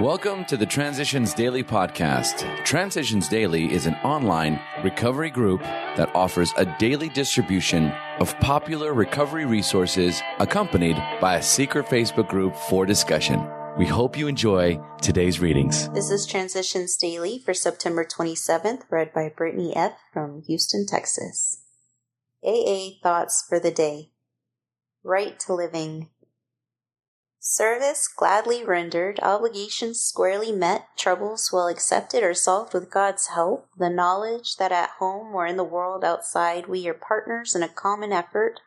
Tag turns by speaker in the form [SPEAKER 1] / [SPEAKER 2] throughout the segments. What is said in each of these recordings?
[SPEAKER 1] Welcome to the Transitions Daily podcast. Transitions Daily is an online recovery group that offers a daily distribution of popular recovery resources accompanied by a secret Facebook group for discussion. We hope you enjoy today's readings.
[SPEAKER 2] This is Transitions Daily for September 27th, read by Brittany F. from Houston, Texas. AA Thoughts for the Day. Right to Living. Service gladly rendered, obligations squarely met, troubles well accepted or solved with God's help, the knowledge that at home or in the world outside we are partners in a common effort,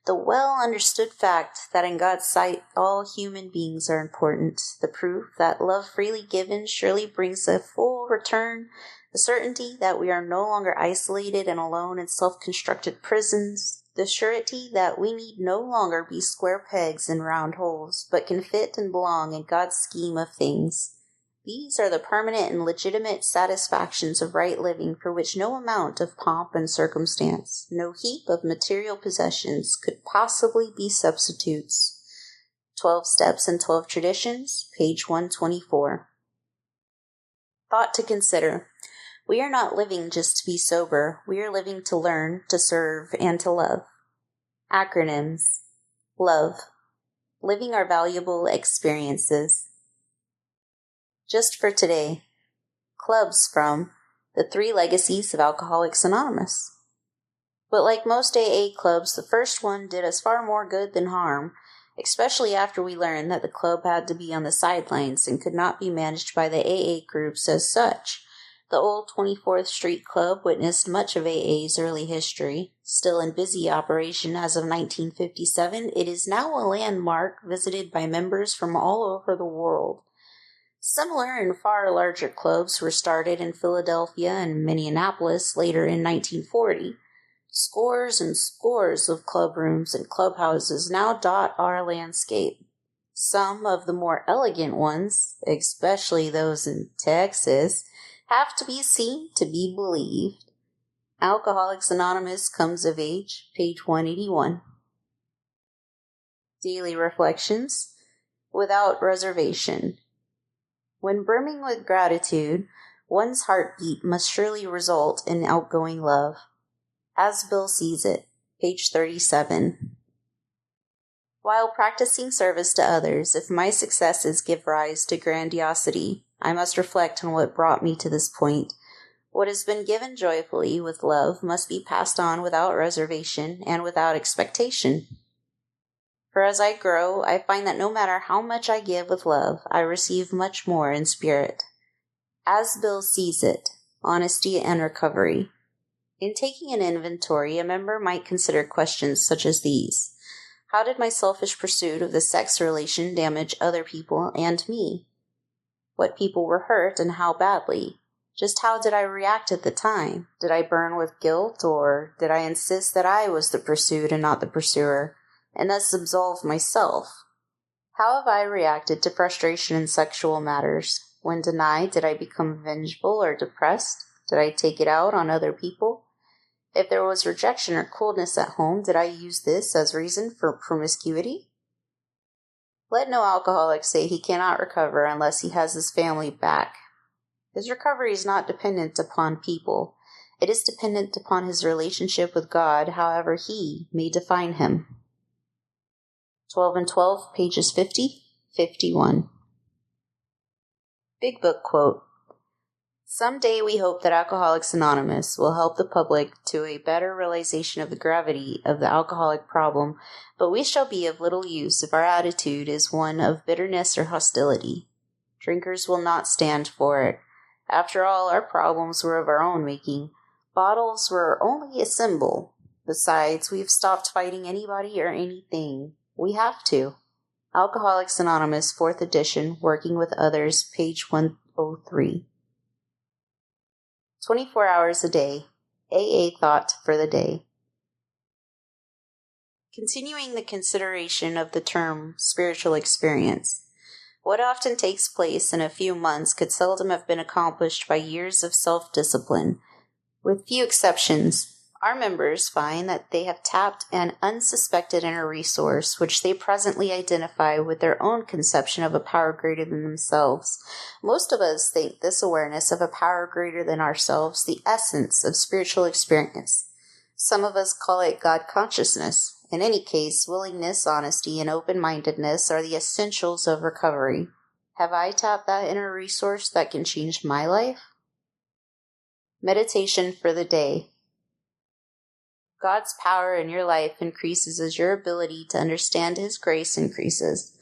[SPEAKER 2] the well understood fact that in God's sight all human beings are important, the proof that love freely given surely brings a full return, the certainty that we are no longer isolated and alone in self-constructed prisons, the surety that we need no longer be square pegs in round holes, but can fit and belong in God's scheme of things. These are the permanent and legitimate satisfactions of right living for which no amount of pomp and circumstance, no heap of material possessions could possibly be substitutes. 12 Steps and 12 Traditions, page 124. Thought to consider. We are not living just to be sober. We are living to learn, to serve, and to love. Acronyms. Love. Living our valuable experiences. Just for today. Clubs from The Three Legacies of Alcoholics Anonymous. But like most AA clubs, the first one did us far more good than harm, especially after we learned that the club had to be on the sidelines and could not be managed by the AA groups as such. The old 24th Street Club witnessed much of AA's early history. Still in busy operation as of 1957, it is now a landmark visited by members from all over the world. Similar and far larger clubs were started in Philadelphia and Minneapolis later in 1940. Scores and scores of club rooms and clubhouses now dot our landscape. Some of the more elegant ones, especially those in Texas, have to be seen to be believed. Alcoholics Anonymous comes of age, page 181. Daily Reflections. Without reservation. When brimming with gratitude, one's heartbeat must surely result in outgoing love. As Bill sees it, page 37. While practicing service to others, if my successes give rise to grandiosity, I must reflect on what brought me to this point. What has been given joyfully with love must be passed on without reservation and without expectation. For as I grow, I find that no matter how much I give with love, I receive much more in spirit. As Bill sees it, honesty and recovery. In taking an inventory, a member might consider questions such as these. How did my selfish pursuit of the sex relation damage other people and me? What people were hurt and how badly? Just how did I react at the time? Did I burn with guilt, or did I insist that I was the pursued and not the pursuer, and thus absolve myself? How have I reacted to frustration in sexual matters? When denied, did I become vengeful or depressed? Did I take it out on other people? If there was rejection or coldness at home, did I use this as reason for promiscuity? Let no alcoholic say he cannot recover unless he has his family back. His recovery is not dependent upon people. It is dependent upon his relationship with God, however he may define him. 12 and 12, pages 50, 51. Big Book Quote. Someday we hope that Alcoholics Anonymous will help the public to a better realization of the gravity of the alcoholic problem, but we shall be of little use if our attitude is one of bitterness or hostility. Drinkers will not stand for it. After all, our problems were of our own making. Bottles were only a symbol. Besides, we've stopped fighting anybody or anything. We have to. Alcoholics Anonymous, 4th edition, Working with Others, page 103. 24 hours a day. AA Thought for the Day. Continuing the consideration of the term spiritual experience. What often takes place in a few months could seldom have been accomplished by years of self-discipline. With few exceptions, Our members find that they have tapped an unsuspected inner resource, which they presently identify with their own conception of a power greater than themselves. Most of us think this awareness of a power greater than ourselves the essence of spiritual experience. Some of us call it God consciousness. In any case, willingness, honesty, and open-mindedness are the essentials of recovery. Have I tapped that inner resource that can change my life? Meditation for the day. God's power in your life increases as your ability to understand His grace increases.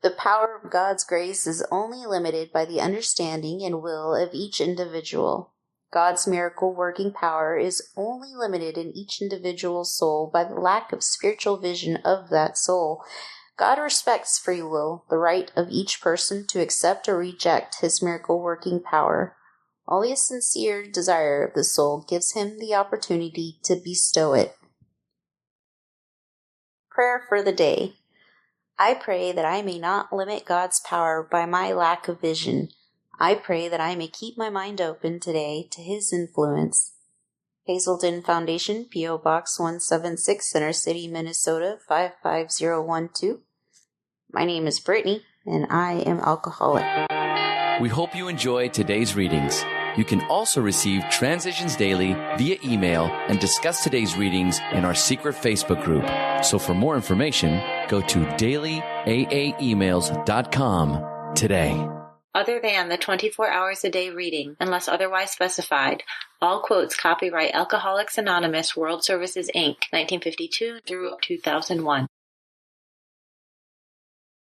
[SPEAKER 2] The power of God's grace is only limited by the understanding and will of each individual. God's miracle-working power is only limited in each individual's soul by the lack of spiritual vision of that soul. God respects free will, the right of each person to accept or reject His miracle-working power. Only a sincere desire of the soul gives Him the opportunity to bestow it. Prayer for the day. I pray that I may not limit God's power by my lack of vision. I pray that I may keep my mind open today to His influence. Hazelden Foundation, P.O. Box 176, Center City, Minnesota 55012. My name is Brittany, and I am alcoholic.
[SPEAKER 1] We hope you enjoyed today's readings. You can also receive Transitions Daily via email and discuss today's readings in our secret Facebook group. So for more information, go to dailyaaemails.com today.
[SPEAKER 3] Other than the 24 hours a day reading, unless otherwise specified, all quotes copyright Alcoholics Anonymous World Services, Inc., 1952 through 2001.